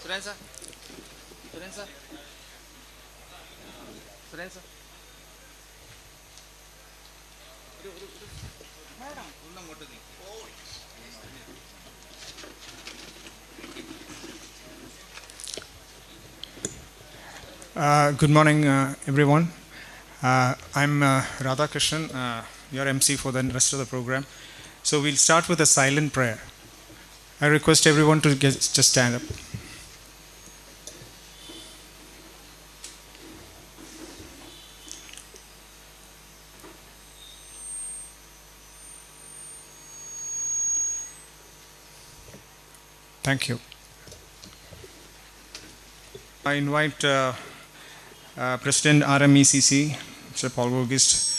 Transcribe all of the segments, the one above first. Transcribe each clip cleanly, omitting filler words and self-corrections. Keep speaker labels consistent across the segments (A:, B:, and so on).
A: Suren sir. Suren sir. Suren sir. Madam.
B: Good morning, everyone. I'm Radha Krishnan, your MC for the rest of the program. So we'll start with a silent prayer. I request everyone to just stand up. Thank you. I invite President RMECC, Mr. Paul August,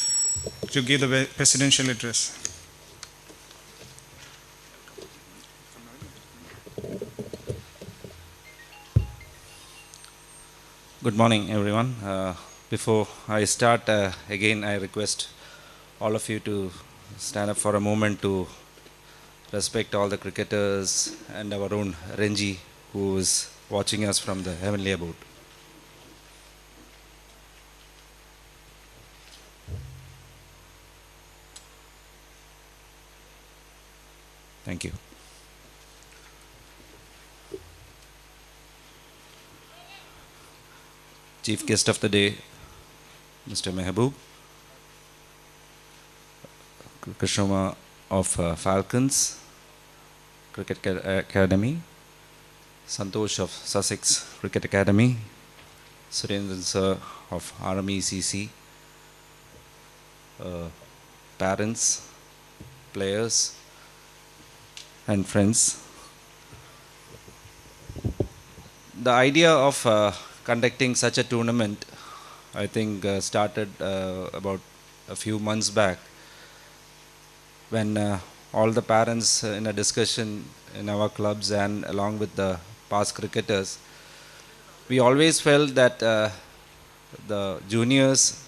B: to give the presidential address.
C: Good morning, everyone. Before I start, again, I request all of you to stand up for a moment to respect all the cricketers and our own RANJI, who is watching us from the heavenly abode. Thank you. Chief guest of the day, Mr. Mehboob, Krishna of Falcons Cricket Academy, Santosh of Sussex Cricket Academy, Surendran sir of RMECC, parents, players, and friends. The idea of conducting such a tournament, I think, started about a few months back when all the parents in a discussion in our clubs and along with the past cricketers, we always felt that the juniors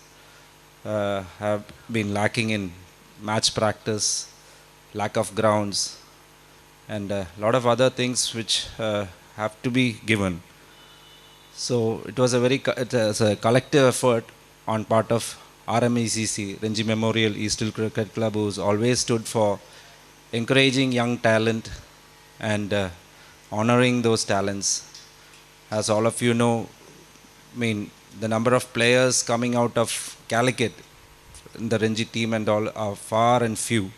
C: have been lacking in match practice, lack of grounds, and a lot of other things which have to be given. So it was a collective effort on part of RMECC, RANJI MEMMORIAL East Hill Cricket Club, who's always stood for encouraging young talent and honoring those talents. As all of you know, the number of players coming out of Calicut in the RANJI team and all are far and few,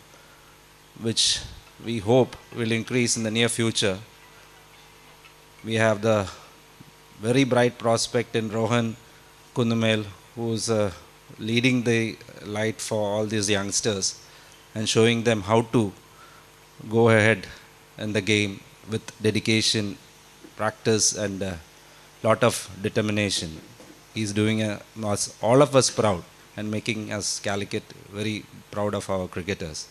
C: which we hope will increase in the near future. We have the very bright prospect in Rohan Kundumel, who's leading the light for all these youngsters and showing them how to go ahead in the game with dedication, practice, and a lot of determination. He's doing us, all of us proud and making us Calicut very proud of our cricketers.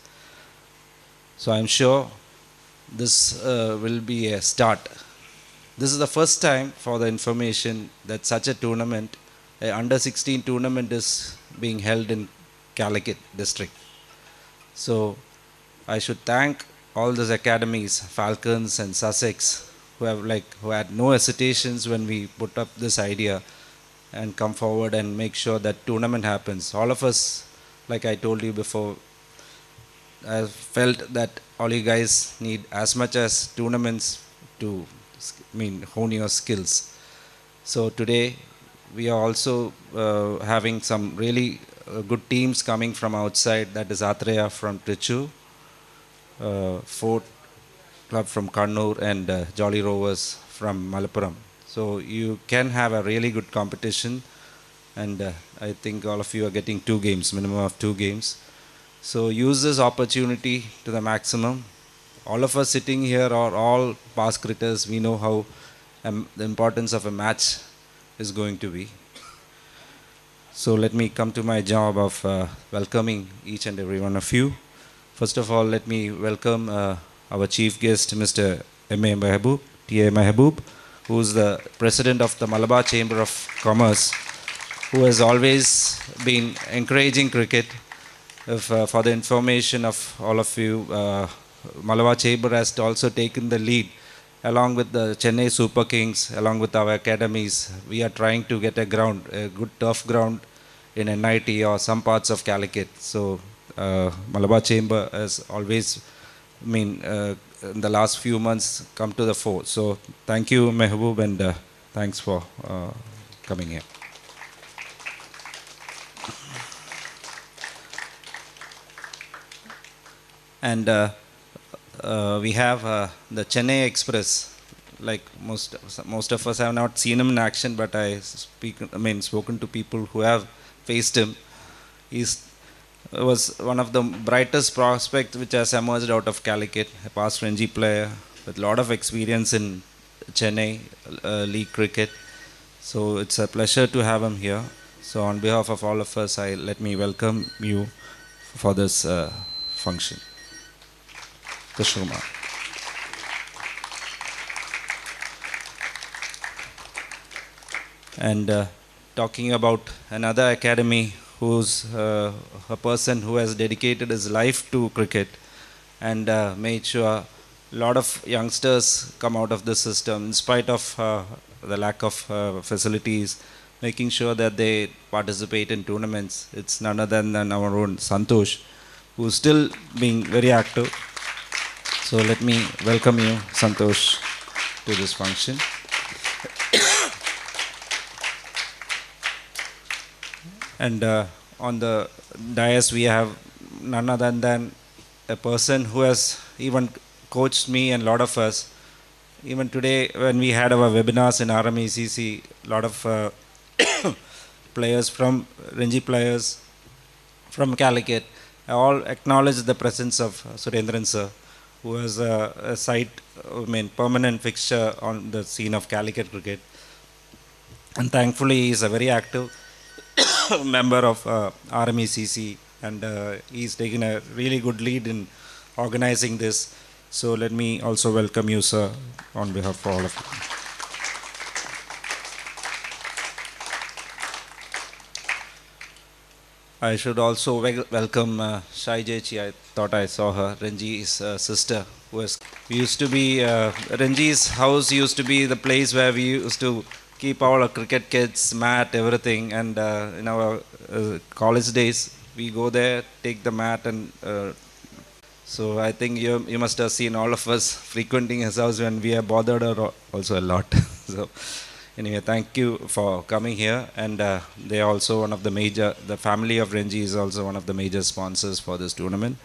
C: So I'm sure this will be a start. This is the first time for the information that such a tournament, a under 16 tournament, is being held in Calicut district. So I should thank all those academies, Falcons and Sussex, who had no hesitations when we put up this idea and come forward and make sure that tournament happens. All of us, like I told you before, I felt that all you guys need as much as tournaments to hone your skills. So today we are also having some really good teams coming from outside. That is Atreya from Trichu, Fort Club from Kannur, and Jolly Rovers from Malappuram. So you can have a really good competition, and I think all of you are getting 2 games, minimum of 2 games. So use this opportunity to the maximum. All of us sitting here are all past cricketers. We know how the importance of a match is going to be. So let me come to my job of welcoming each and every one of you. First of all, let me welcome our chief guest, Mr. M.A. Mehboob, T.A. Mehboob, who is the president of the Malabar Chamber of Commerce, who has always been encouraging cricket. For the information of all of you, Malabar Chamber has also taken the lead along with the Chennai Super Kings, along with our academies, we are trying to get a good turf ground in NIT or some parts of Calicut. So Malabar Chamber has always, in the last few months come to the fore. So thank you, Mehboob, and thanks for coming here. And we have the Chennai Express. Like most of us have not seen him in action, but spoken to people who have faced him. He's was one of the brightest prospects which has emerged out of Calicut, a past RANJI player with a lot of experience in Chennai league cricket. So it's a pleasure to have him here. So on behalf of all of us, let me welcome you for this function. Krishna. And talking about another academy who's a person who has dedicated his life to cricket and made sure a lot of youngsters come out of the system in spite of the lack of facilities, making sure that they participate in tournaments. It's none other than our own Santosh, who's still being very active. So let me welcome you, Santosh, to this function. And on the dais we have none other than a person who has even coached me and a lot of us. Even today when we had our webinars in RMECC, a lot of players from RANJI players from Calicut all acknowledged the presence of Surendran sir, who was a permanent fixture on the scene of Calicut cricket. And thankfully he is a very active member of RMECC, and he's taken a really good lead in organizing this. So let me also welcome you, sir, on behalf of all of you. I should also welcome Shai Jechi. I thought I saw her, RANJI's sister, who used to be, RANJI's house used to be the place where we used to keep all our cricket kits, mat, everything. And in our college days, we go there, take the mat, and so I think you must have seen all of us frequenting his house when we have bothered her also a lot. So anyway, thank you for coming here. And they are also one of the the family of RANJI is also one of the major sponsors for this tournament.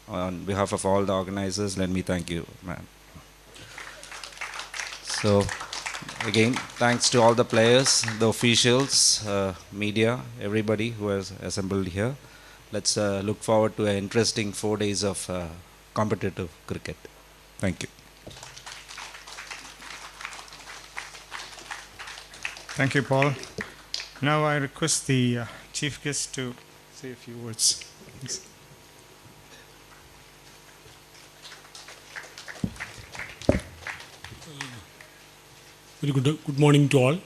C: On behalf of all the organizers, let me thank you, ma'am. So again, thanks to all the players, the officials, media, everybody who has assembled here. Let's look forward to an interesting 4 days of competitive cricket. Thank you.
B: Thank you, Paul. Now I request the chief guest to say a few words. Please.
D: Very good morning to all.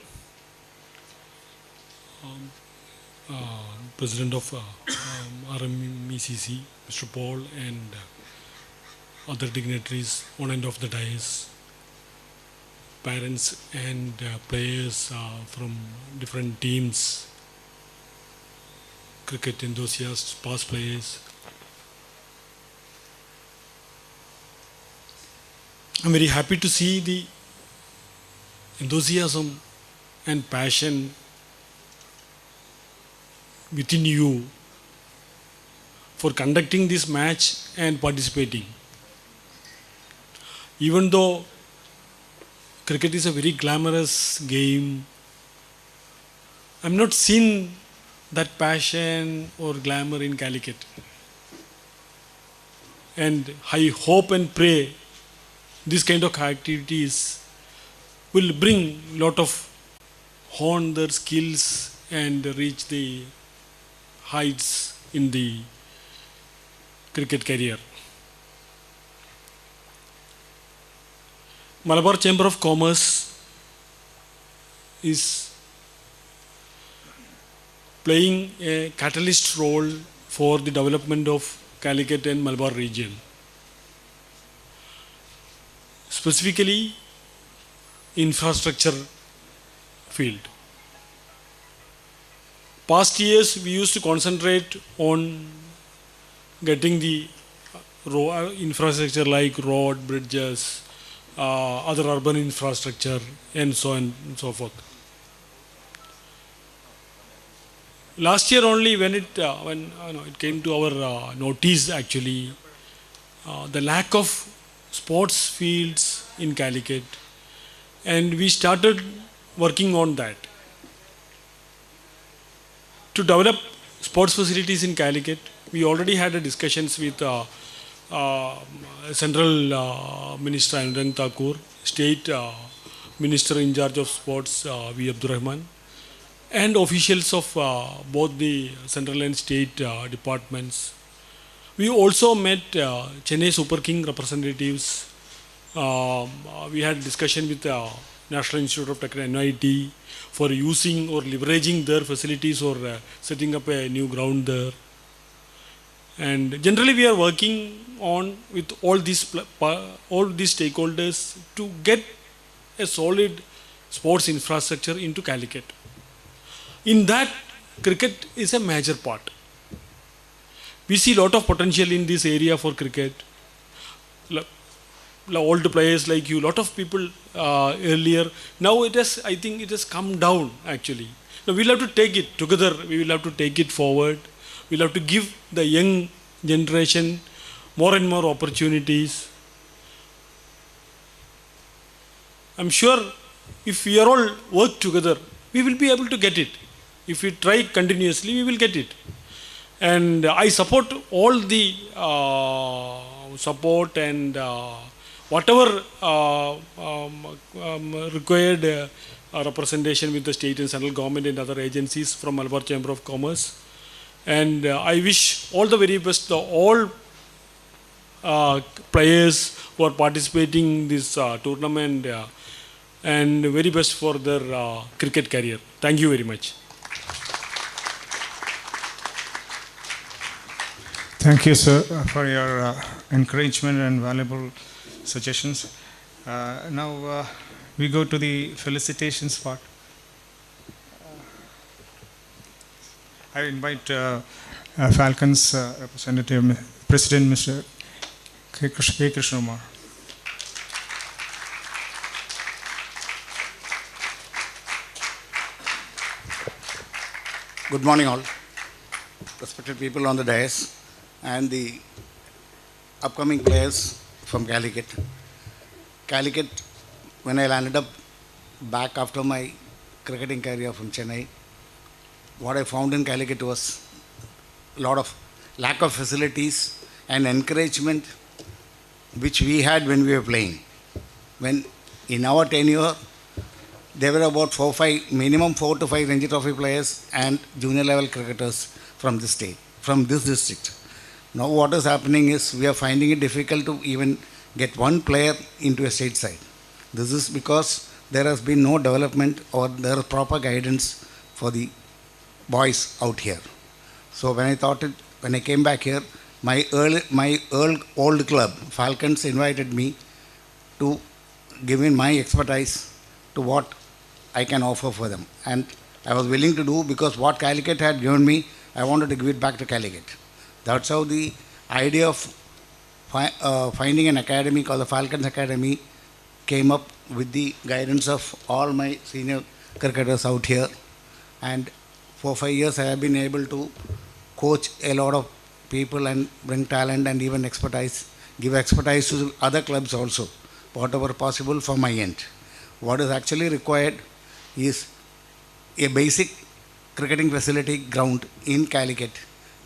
D: President of RMECC, Mr. Paul, and other dignitaries on end of the dais, parents and players from different teams, cricket enthusiasts, past players. I'm very happy to see the enthusiasm and passion within you for conducting this match and participating. Even though cricket is a very glamorous game, I'm not seeing that passion or glamour in Calicut. And I hope and pray this kind of activities will bring a lot of hone their skills and reach the heights in the cricket career. Malabar Chamber of Commerce is playing a catalyst role for the development of Calicut and Malabar region. Specifically, infrastructure field. Past years we used to concentrate on getting the infrastructure like road, bridges, other urban infrastructure, and so on and so forth. Last year only, when it came to our notice, actually, the lack of sports fields in Calicut, and we started working on that to develop sports facilities in Calicut. We already had a discussions with Central Minister Anurag Thakur, State Minister in charge of Sports V. Abdul Rahman, and officials of both the central and state departments. We also met Chennai Super King representatives. We had discussion with National Institute of Technology, NIT, for using or leveraging their facilities or setting up a new ground there. And generally we are working on with all these stakeholders to get a solid sports infrastructure into Calicut. In that, cricket is a major part. We see a lot of potential in this area for cricket. Old players like you, lot of people earlier. Now I think it has come down actually. Now we'll have to take it together. We will have to take it forward. We'll have to give the young generation more and more opportunities. I'm sure if we are all work together, we will be able to get it. If we try continuously, we will get it. And I support all the support and whatever required representation with the state and central government and other agencies from Malabar Chamber of Commerce. And I wish all the very best to all players who are participating in this tournament and very best for their cricket career. Thank you very much.
B: Thank you, sir, for your encouragement and valuable suggestions. Now we go to the felicitations part. I invite Falcons representative, President Mr. K. Krishnamar.
E: Good morning all, respected people on the dais and the upcoming players from Calicut. Calicut, when I landed up back after my cricketing career from Chennai, what I found in Calicut was a lot of lack of facilities and encouragement which we had when we were playing. When in our tenure, there were about minimum 4 to 5 Ranji Trophy players and junior level cricketers from this state, from this district. Now what is happening is we are finding it difficult to even get one player into a state side. This is because there has been no development or there is proper guidance for the boys out here. So when I came back here, my old club, Falcons, invited me to give in my expertise to what I can offer for them. And I was willing to do because what Calicut had given me, I wanted to give it back to Calicut. That's how the idea of finding an academy called the Falcons Academy came up with the guidance of all my senior cricketers out here. And for 5 years I have been able to coach a lot of people and bring talent and even expertise, give expertise to other clubs also, whatever possible from my end. What is actually required is a basic cricketing facility ground in Calicut,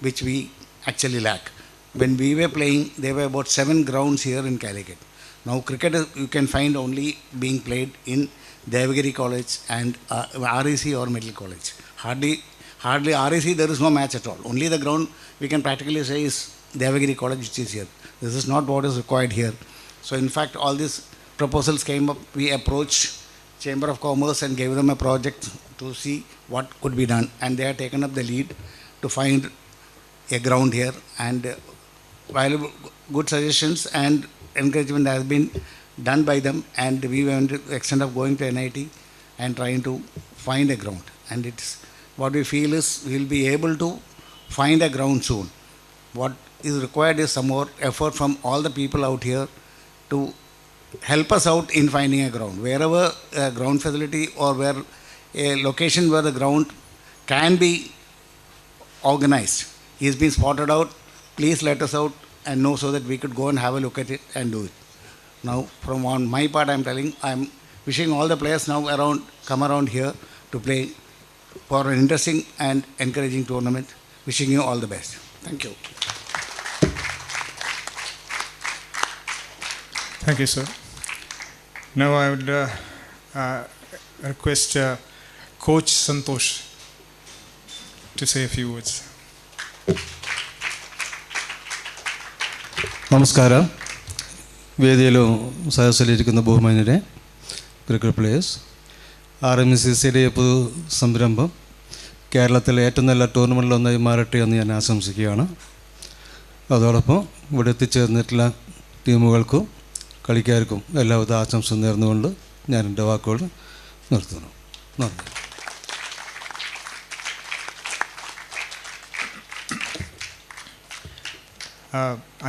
E: which we actually lack. When we were playing, there were about 7 grounds here in Calicut. Now cricket you can find only being played in Devagiri College and RAC or Middle College. Hardly RAC there is no match at all. Only the ground we can practically say is Devagiri College, which is here. This is not what is required here. So in fact all these proposals came up, we approached Chamber of Commerce and gave them a project to see what could be done, and they have taken up the lead to find a ground here, and valuable good suggestions and encouragement has been done by them, and we went to the extent of going to NIT and trying to find a ground. And it's what we feel is we will be able to find a ground soon. What is required is some more effort from all the people out here to help us out in finding a ground. Wherever a ground facility or where a location where the ground can be organized is being spotted out, please let us out and know so that we could go and have a look at it and do it. Now, from on my part, I'm wishing all the players now come around here to play for an interesting and encouraging tournament. Wishing you all the best. Thank you.
B: Thank you, sir. Now I would request Coach Santosh to say a few words.
F: നമസ്കാരം. വേദിയിലും സദസ്സിലിരിക്കുന്ന ബഹുമാന്യരെ cricket players, RMCCയുടെ പൊതു സംരംഭം കേരളത്തിലെ ഏറ്റവും നല്ല ടൂർണമെൻറ്റിലൊന്നായി മാറട്ടെ എന്ന് ഞാൻ ആശംസിക്കുകയാണ്. അതോടൊപ്പം ഇവിടെ എത്തിച്ചേർന്നിട്ടുള്ള ടീമുകൾക്കും കളിക്കാർക്കും എല്ലാവിധ ആശംസ നേർന്നുകൊണ്ട് ഞാൻ എൻ്റെ വാക്കുകൾ നിർത്തുന്നു. നന്ദി.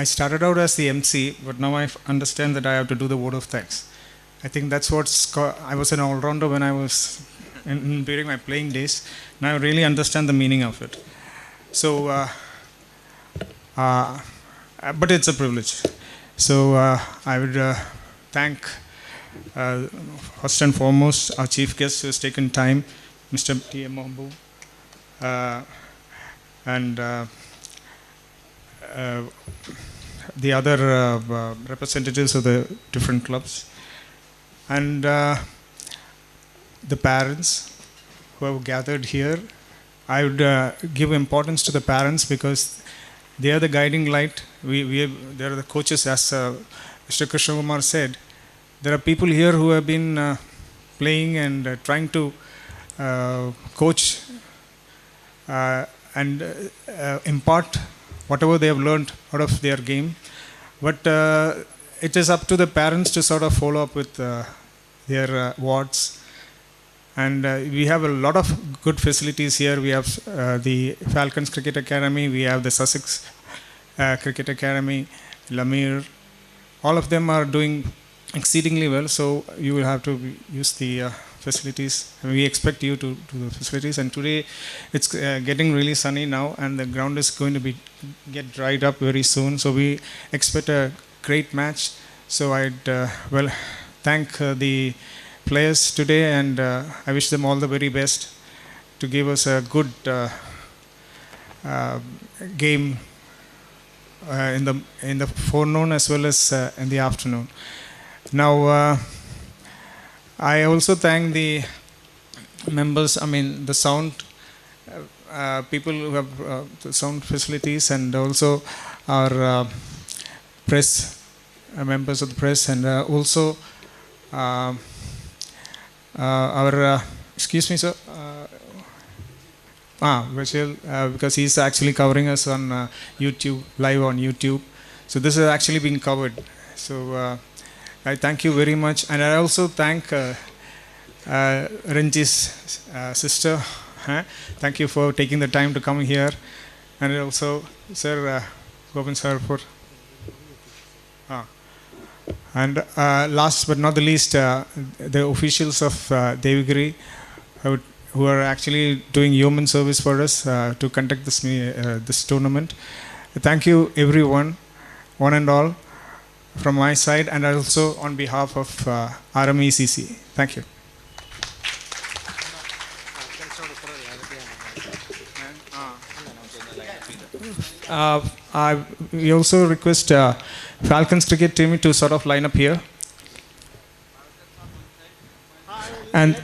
B: I started out as the MC, but now I understand that I have to do the word of thanks. I think that's I was an all-rounder when I was during my playing days. Now I really understand the meaning of it. So, but it's a privilege. So I would thank first and foremost our chief guest who has taken time, Mr. T.M. Mombu, and the other representatives of the different clubs, and the parents who have gathered here. I would give importance to the parents because they are the guiding light. They are the coaches, as Mr. Krishna Kumar said. There are people here who have been playing and trying to coach and impart whatever they have learned out of their game. But it is up to the parents to sort of follow up with their wards. And we have a lot of good facilities here. We have the Falcons Cricket Academy, we have the Sussex Cricket Academy, Lamere. All of them are doing exceedingly well, so you will have to use the facilities. We expect you to do the facilities. And today it's getting really sunny now, and the ground is going to get dried up very soon. So we expect a great match. So I'd thank the players today, and I wish them all the very best to give us a good game in the forenoon as well as in the afternoon. Now I also thank the members, the sound people who have the sound facilities, and also our press members of the press, and also our excuse me, sir, Vishal, because he's actually covering us on YouTube, live on YouTube. So this is actually being covered. So I thank you very much, and I also thank RANJI's sister. Thank you for taking the time to come here, and also Sir Govind sir for. And last but not the least, the officials of DEVAGIRI who are actually doing human service for us to conduct this tournament. Thank you everyone, one and all, from my side, and also on behalf of RMECC. Thank you. We also request Falcons cricket team to sort of line up here. And